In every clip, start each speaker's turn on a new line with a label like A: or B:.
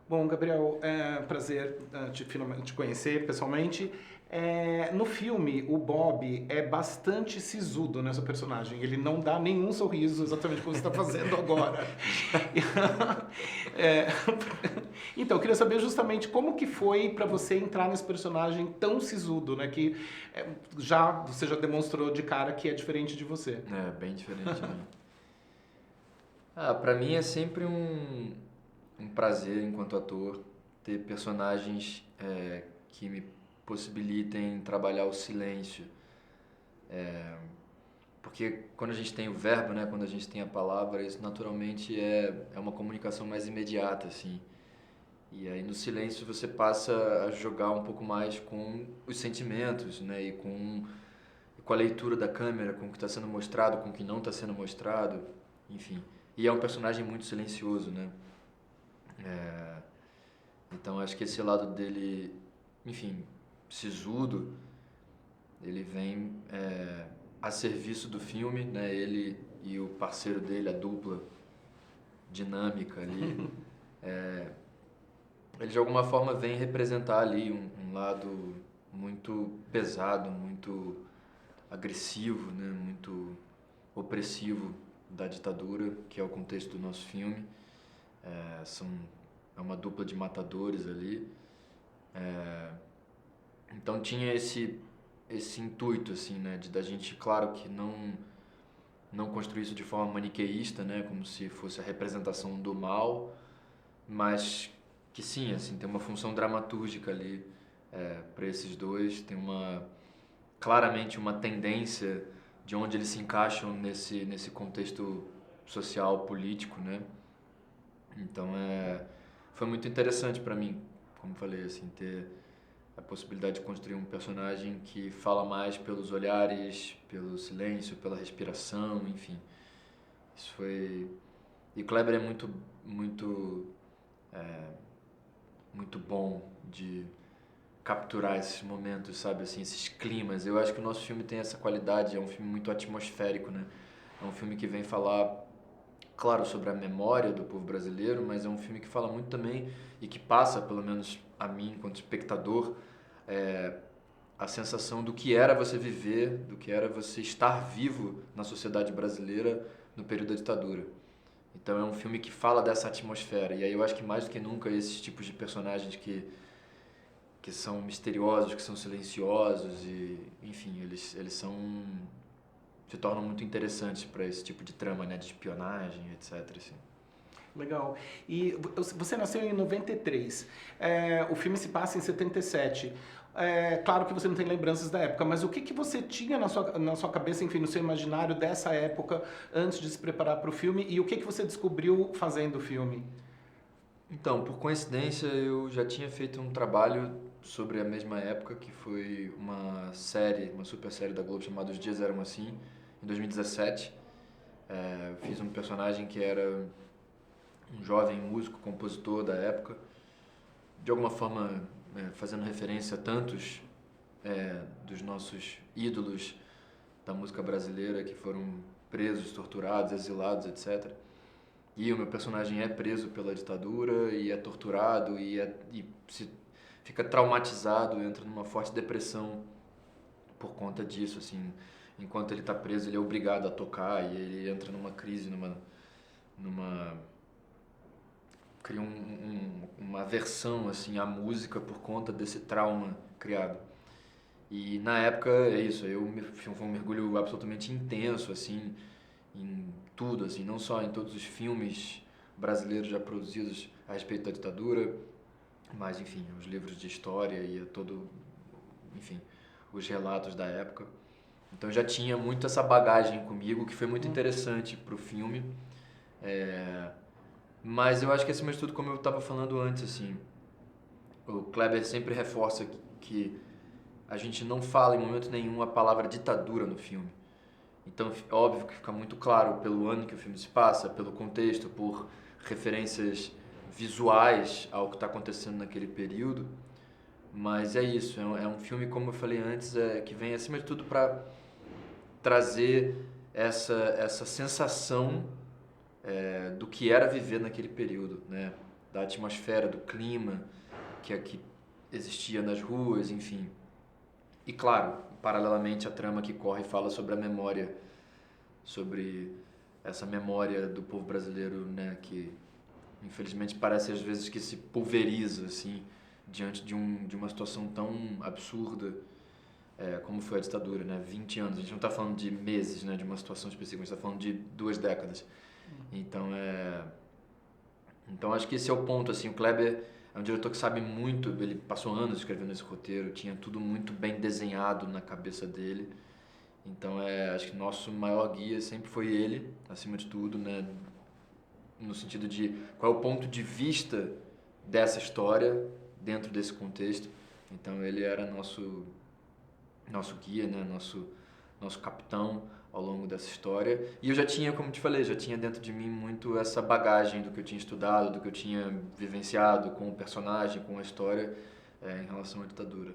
A: Bom, Gabriel, é um prazer finalmente te conhecer pessoalmente. No filme, o Bob é bastante sisudo nessa personagem. Ele não dá nenhum sorriso, exatamente como você está fazendo agora. É, então, eu queria saber justamente como que foi para você entrar nesse personagem tão sisudo, né? Que você já demonstrou de cara que é diferente de você.
B: É, bem diferente de mim. Pra mim é sempre um prazer, enquanto ator, ter personagens que me possibilitem trabalhar o silêncio. Porque quando a gente tem o verbo, né, quando a gente tem a palavra, isso naturalmente é uma comunicação mais imediata, assim. E aí no silêncio você passa a jogar um pouco mais com os sentimentos, né, e com a leitura da câmera, com o que está sendo mostrado, com o que não está sendo mostrado, enfim. E é um personagem muito silencioso, né? É, então acho que esse lado dele, enfim, sisudo, ele vem a serviço do filme, né? Ele e o parceiro dele, a dupla dinâmica ali, ele de alguma forma vem representar ali um lado muito pesado, muito agressivo, né? Muito opressivo da ditadura, que é o contexto do nosso filme. É, são, é uma dupla de matadores ali. Então tinha esse intuito, assim, né, de da gente, claro que não construir isso de forma maniqueísta, né, como se fosse a representação do mal, mas que sim, assim, tem uma função dramatúrgica ali para esses dois, tem claramente uma tendência de onde eles se encaixam nesse contexto social, político, né? Então foi muito interessante para mim, como falei, assim, ter a possibilidade de construir um personagem que fala mais pelos olhares, pelo silêncio, pela respiração, enfim. Isso foi... E Kleber é muito bom de capturar esses momentos, sabe, assim, esses climas. Eu acho que o nosso filme tem essa qualidade, é um filme muito atmosférico, né? É um filme que vem falar, claro, sobre a memória do povo brasileiro, mas é um filme que fala muito também e que passa, pelo menos a mim, enquanto espectador, é, a sensação do que era você viver, do que era você estar vivo na sociedade brasileira no período da ditadura. Então é um filme que fala dessa atmosfera. E aí eu acho que mais do que nunca esses tipos de personagens que são misteriosos, que são silenciosos e, enfim, eles se tornam muito interessantes para esse tipo de trama, né, de espionagem, etc. Assim.
A: Legal. E você nasceu em 93. O filme se passa em 77. Claro que você não tem lembranças da época, mas o que você tinha na sua cabeça, enfim, no seu imaginário dessa época, antes de se preparar para o filme, e o que você descobriu fazendo o filme?
B: Então, por coincidência, eu já tinha feito um trabalho sobre a mesma época, que foi uma série, uma super série da Globo chamada Os Dias Eram Assim, em 2017. Eu fiz um personagem que era um jovem músico, compositor da época, de alguma forma fazendo referência a tantos dos nossos ídolos da música brasileira que foram presos, torturados, exilados, etc. E o meu personagem é preso pela ditadura e é torturado fica traumatizado, entra numa forte depressão por conta disso, assim. Enquanto ele está preso, ele é obrigado a tocar e ele entra numa crise, numa cria uma aversão assim à música por conta desse trauma criado. E na época é isso, foi um mergulho absolutamente intenso assim em tudo assim, não só em todos os filmes brasileiros já produzidos a respeito da ditadura, mas enfim, os livros de história e enfim, os relatos da época. Então já tinha muito essa bagagem comigo que foi muito interessante pro filme. Mas eu acho que acima de tudo, como eu estava falando antes, assim, o Kleber sempre reforça que a gente não fala em momento nenhum a palavra ditadura no filme. Então, é óbvio que fica muito claro pelo ano que o filme se passa, pelo contexto, por referências visuais ao que está acontecendo naquele período. Mas é isso, é um filme, como eu falei antes, que vem acima de tudo para trazer essa sensação do que era viver naquele período, né? da atmosfera, do clima que existia nas ruas, enfim. E claro, paralelamente a trama que corre fala sobre a memória, sobre essa memória do povo brasileiro, né, que infelizmente parece às vezes que se pulveriza assim diante de uma situação tão absurda como foi a ditadura, né? 20 anos. A gente não está falando de meses, né, de uma situação específica, a gente está falando de 2 décadas. Então acho que esse é o ponto, assim. O Kleber é um diretor que sabe muito, ele passou anos escrevendo esse roteiro, tinha tudo muito bem desenhado na cabeça dele. Então acho que nosso maior guia sempre foi ele, acima de tudo, né? No sentido de qual é o ponto de vista dessa história dentro desse contexto. Então ele era nosso guia, né? Nosso capitão ao longo dessa história. E eu já tinha, como te falei, já tinha dentro de mim muito essa bagagem do que eu tinha estudado, do que eu tinha vivenciado com o personagem, com a história em relação à ditadura.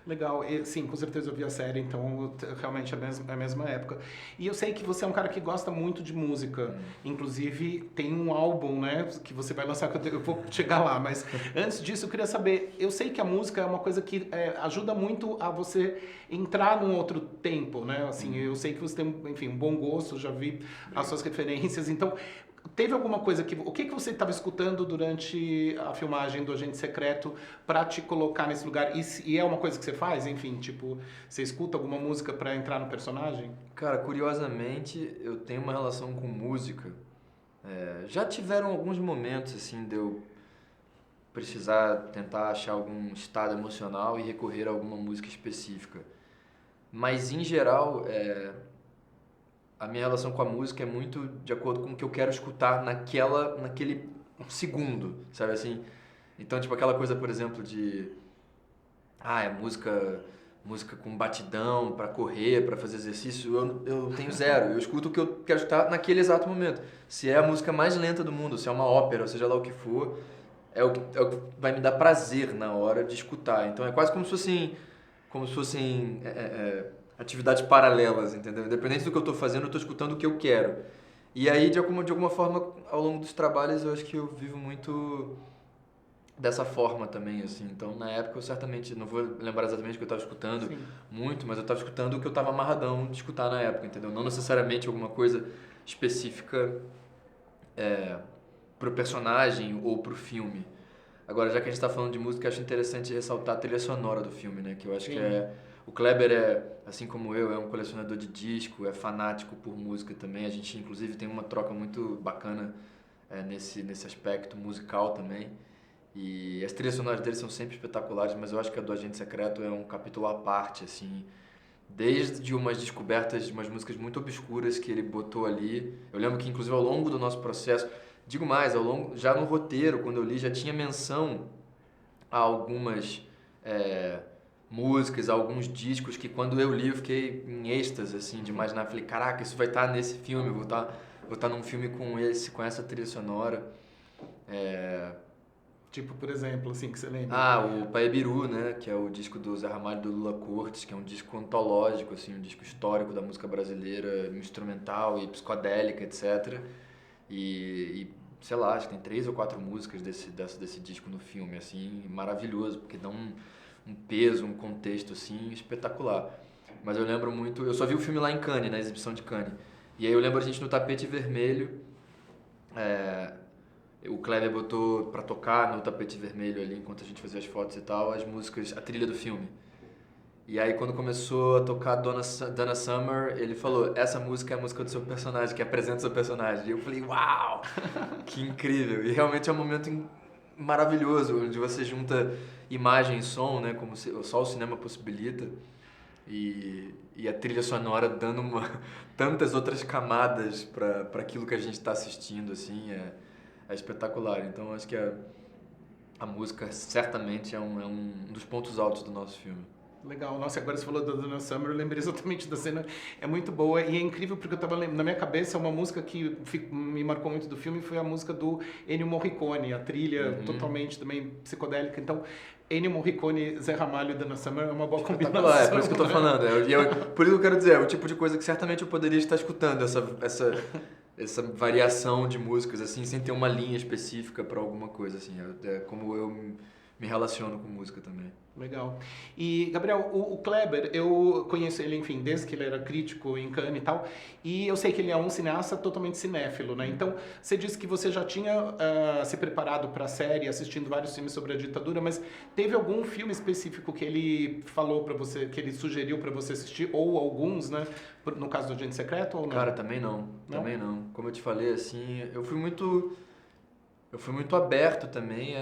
A: Legal, sim, com certeza eu vi a série, então realmente é a mesma época. E eu sei que você é um cara que gosta muito de música, inclusive tem um álbum, né, que você vai lançar, que eu vou chegar lá, mas antes disso eu queria saber, eu sei que a música é uma coisa que ajuda muito a você entrar num outro tempo, né, assim, eu sei que você tem, enfim, um bom gosto, já vi as suas referências, então... Teve alguma coisa que... O que você estava escutando durante a filmagem do Agente Secreto para te colocar nesse lugar? E é uma coisa que você faz? Enfim, tipo, você escuta alguma música para entrar no personagem?
B: Cara, curiosamente, eu tenho uma relação com música. Já tiveram alguns momentos, assim, de eu precisar tentar achar algum estado emocional e recorrer a alguma música específica. Mas, em geral, a minha relação com a música é muito de acordo com o que eu quero escutar naquele segundo, sabe assim? Então, tipo, aquela coisa, por exemplo, de... música com batidão, pra correr, pra fazer exercício, eu tenho zero. Eu escuto o que eu quero escutar naquele exato momento. Se é a música mais lenta do mundo, se é uma ópera, ou seja lá o que for, é o que vai me dar prazer na hora de escutar. Então, é quase como se fossem atividades paralelas, entendeu? Independente do que eu estou fazendo, eu estou escutando o que eu quero. E aí, de alguma forma, ao longo dos trabalhos, eu acho que eu vivo muito dessa forma também, assim. Então, na época, eu certamente, não vou lembrar exatamente o que eu estava escutando muito, mas eu estava escutando o que eu estava amarradão de escutar na época, entendeu? Não necessariamente alguma coisa específica pro personagem ou pro filme. Agora, já que a gente está falando de música, eu acho interessante ressaltar a trilha sonora do filme, né? Que eu acho que o Kleber assim como eu, é um colecionador de disco, é fanático por música também. A gente, inclusive, tem uma troca muito bacana nesse aspecto musical também. E as trilhas sonoras dele são sempre espetaculares, mas eu acho que a do Agente Secreto é um capítulo à parte, assim. Desde umas descobertas de umas músicas muito obscuras que ele botou ali. Eu lembro que, inclusive, ao longo do nosso processo, digo mais, já no roteiro, quando eu li, já tinha menção a algumas músicas, a alguns discos que quando eu li eu fiquei em êxtase, assim, de imaginar. Falei, caraca, isso vai estar nesse filme, eu vou estar num filme com essa trilha sonora.
A: Tipo, por exemplo, assim, que você lembra?
B: O Paebiru, né, que é o disco do Zé Ramalho e do Lula Cortes, que é um disco antológico, assim, um disco histórico da música brasileira, instrumental e psicodélica, etc. E sei lá, acho que tem 3 ou 4 músicas desse disco no filme, assim, maravilhoso, porque dá um peso, um contexto, assim, espetacular. Mas eu lembro muito, eu só vi o filme lá em Cannes, na exibição de Cannes. E aí eu lembro a gente no tapete vermelho, o Kleber botou pra tocar no tapete vermelho ali, enquanto a gente fazia as fotos e tal, as músicas, a trilha do filme. E aí quando começou a tocar Donna Summer, ele falou, essa música é a música do seu personagem, que apresenta o seu personagem. E eu falei, uau, que incrível. E realmente é um momento maravilhoso, onde você junta imagem e som, né, como só o cinema possibilita. E a trilha sonora dando tantas outras camadas para aquilo que a gente está assistindo, assim, é espetacular. Então acho que a música certamente é um dos pontos altos do nosso filme.
A: Legal. Nossa, agora você falou da Donna Summer, eu lembrei exatamente da cena. É muito boa e é incrível porque eu tava na minha cabeça uma música que me marcou muito do filme foi a música do Ennio Morricone, a trilha totalmente também psicodélica. Então, Ennio Morricone, Zé Ramalho e Donna Summer é uma boa combinação.
B: É por isso que eu tô falando. Por isso que eu quero dizer, é o tipo de coisa que certamente eu poderia estar escutando, essa variação de músicas, assim, sem ter uma linha específica para alguma coisa, assim. É como eu me relaciono com música também.
A: Legal. E, Gabriel, o Kleber, eu conheço ele, enfim, desde que ele era crítico em Cannes e tal, e eu sei que ele é um cineasta totalmente cinéfilo, né? Então, você disse que você já tinha se preparado para a série, assistindo vários filmes sobre a ditadura, mas teve algum filme específico que ele falou para você, que ele sugeriu para você assistir, ou alguns, né? No caso do Agente Secreto, ou não?
B: Cara, também não.
A: Não?
B: Também não. Como eu te falei, assim, eu fui muito aberto também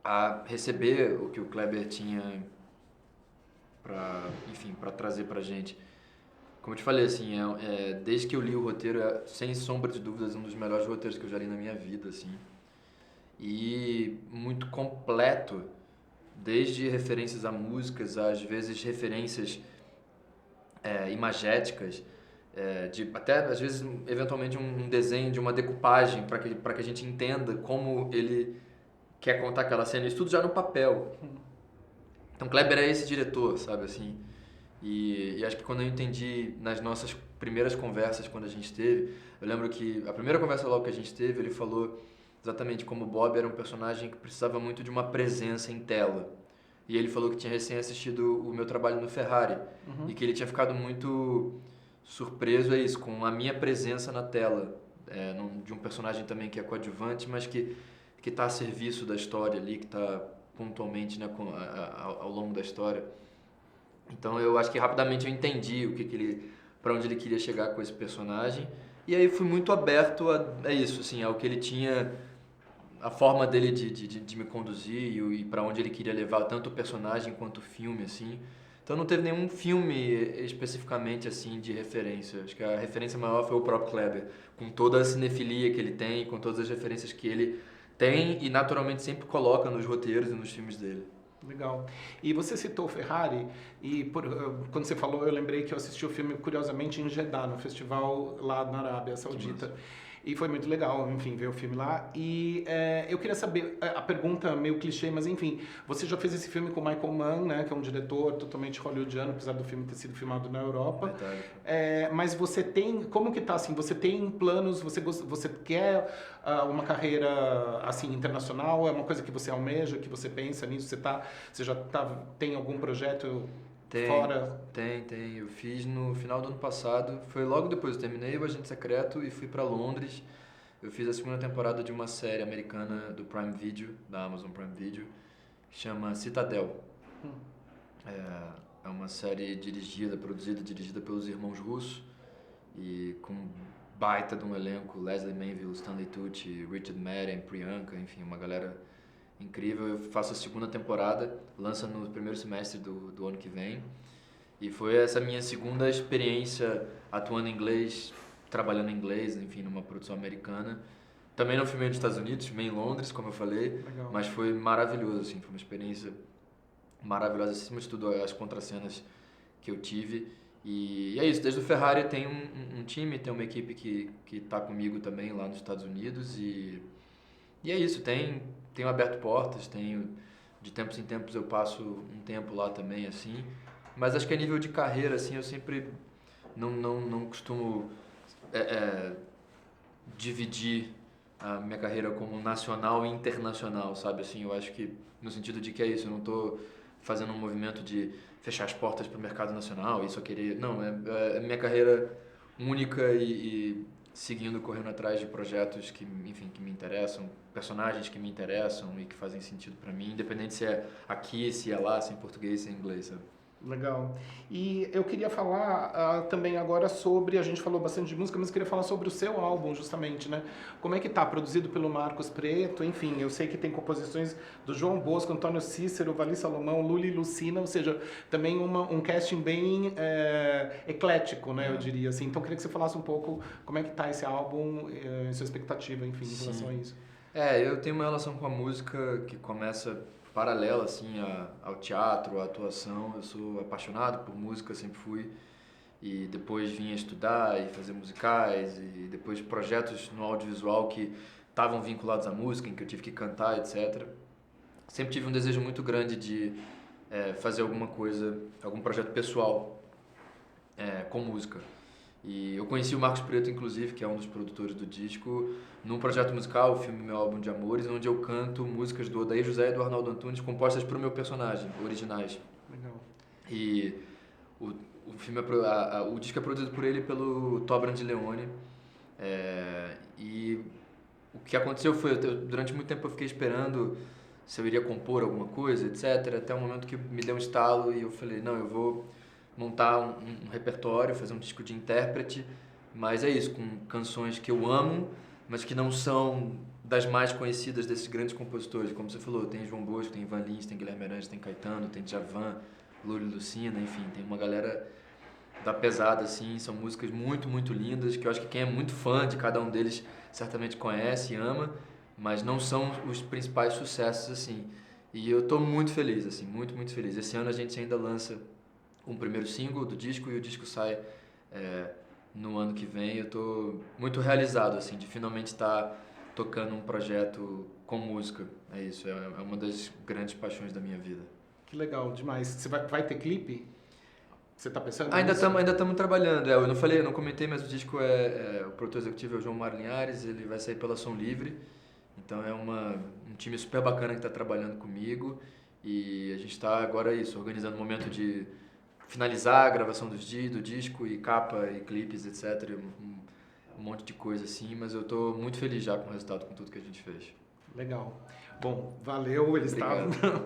B: a receber o que o Kleber tinha enfim, para trazer pra gente. Como eu te falei, assim, desde que eu li o roteiro, sem sombra de dúvidas, um dos melhores roteiros que eu já li na minha vida, assim. E muito completo, desde referências a músicas, às vezes referências imagéticas, até às vezes eventualmente um desenho de uma decupagem para que a gente entenda como ele quer contar aquela cena, isso tudo já no papel. Então Kleber é esse diretor, sabe, assim. E acho que quando eu entendi nas nossas primeiras conversas, quando a gente teve, eu lembro que a primeira conversa logo que a gente teve, ele falou exatamente como o Bob era um personagem que precisava muito de uma presença em tela. E ele falou que tinha recém assistido o meu trabalho no Ferrari e que ele tinha ficado muito surpreso, é isso, com a minha presença na tela, de um personagem também que é coadjuvante, mas que está a serviço da história ali, que está pontualmente, né, ao longo da história. Então eu acho que rapidamente eu entendi para onde ele queria chegar com esse personagem, e aí fui muito aberto a isso, assim, ao que ele tinha, a forma dele de me conduzir e para onde ele queria levar tanto o personagem quanto o filme, assim. Então não teve nenhum filme especificamente assim de referência. Acho que a referência maior foi o próprio Kleber, com toda a cinefilia que ele tem, com todas as referências que ele tem e naturalmente sempre coloca nos roteiros e nos filmes dele.
A: Legal. E você citou o Ferrari, e quando você falou, eu lembrei que eu assisti o filme, curiosamente, em Jeddah, no festival lá na Arábia Saudita. E foi muito legal, enfim, ver o filme lá. E eu queria saber, a pergunta meio clichê, mas enfim, você já fez esse filme com o Michael Mann, né, que é um diretor totalmente hollywoodiano, apesar do filme ter sido filmado na Europa. Mas você tem, como que tá assim, você tem planos, você quer uma carreira assim internacional? É uma coisa que você almeja, que você pensa nisso? Você já tem algum projeto fora?
B: Tem. Eu fiz no final do ano passado. Foi logo depois, eu terminei o Agente Secreto e fui pra Londres. Eu fiz a segunda temporada de uma série americana do Prime Video, da Amazon Prime Video, que chama Citadel. É uma série produzida e dirigida pelos irmãos Russo e com baita de um elenco, Leslie Manville, Stanley Tucci, Richard Madden, Priyanka, enfim, uma galera incrível. Eu faço a segunda temporada, lança no primeiro semestre do ano que vem. E foi essa minha segunda experiência atuando em inglês, trabalhando em inglês, enfim, numa produção americana. Também não filmei nos Estados Unidos, filmei em Londres, como eu falei.
A: Legal.
B: Mas foi maravilhoso, assim, foi uma experiência maravilhosa, acima de tudo as contracenas que eu tive. E é isso, desde o Ferrari tem um time, tem uma equipe que tá comigo também lá nos Estados Unidos e é isso, tenho aberto portas, de tempos em tempos eu passo um tempo lá também, assim, mas acho que a nível de carreira, assim, eu sempre não costumo dividir a minha carreira como nacional e internacional, sabe, assim, eu acho que no sentido de que é isso, eu não tô fazendo um movimento de fechar as portas para o mercado nacional e só querer, não, é minha carreira única e seguindo, correndo atrás de projetos que, enfim, que me interessam, personagens que me interessam e que fazem sentido para mim, independente se é aqui, se é lá, se é em português, se é em inglês, sabe?
A: Legal. E eu queria falar também agora sobre, a gente falou bastante de música, mas eu queria falar sobre o seu álbum, justamente, né? Como é que tá? Produzido pelo Marcos Preto, enfim, eu sei que tem composições do João Bosco, Antônio Cícero, Vali Salomão, Luli e Lucina, ou seja, também um casting bem eclético, né? Eu diria assim. Então, eu queria que você falasse um pouco como é que tá esse álbum, sua expectativa, enfim, em relação a isso.
B: Eu tenho uma relação com a música que começa paralela assim ao teatro, à atuação. Eu sou apaixonado por música, sempre fui. E depois vim a estudar e fazer musicais e depois projetos no audiovisual que estavam vinculados à música, em que eu tive que cantar, etc. Sempre tive um desejo muito grande de fazer alguma coisa, algum projeto pessoal com música. E eu conheci o Marcos Preto, inclusive, que é um dos produtores do disco, num projeto musical, o filme Meu Álbum de Amores, onde eu canto músicas do Odair José e do Arnaldo Antunes, compostas para o meu personagem, originais.
A: Legal.
B: E o, o filme o disco é produzido por ele e pelo Tobran de Leone. E o que aconteceu foi, durante muito tempo eu fiquei esperando se eu iria compor alguma coisa, etc. Até o momento que me deu um estalo e eu falei, não, eu vou montar um repertório, fazer um disco de intérprete, mas é isso, com canções que eu amo, mas que não são das mais conhecidas desses grandes compositores. Como você falou, tem João Bosco, tem Ivan Lins, tem Guilherme Arantes, tem Caetano, tem Djavan, Lula e Lucina, enfim, tem uma galera da pesada, assim, são músicas muito, muito lindas, que eu acho que quem é muito fã de cada um deles certamente conhece e ama, mas não são os principais sucessos, assim. E eu tô muito feliz, assim, muito, muito feliz. Esse ano a gente ainda lança um primeiro single do disco e o disco sai no ano que vem. Eu tô muito realizado, assim, de finalmente estar tocando um projeto com música. É isso, é uma das grandes paixões da minha vida.
A: Que legal, demais. Você vai ter clipe? Você tá pensando
B: Ainda
A: nisso?
B: estamos trabalhando. Eu não falei, eu não comentei, mas o disco o produtor executivo é o João Mário Linhares, ele vai sair pela Som Livre. Então é um time super bacana que está trabalhando comigo e a gente está agora organizando o momento de finalizar a gravação do disco e capa e clipes, etc. Um monte de coisa assim, mas eu estou muito feliz já com o resultado, com tudo que a gente fez.
A: Legal. Bom, valeu, eles estavam
B: Obrigado.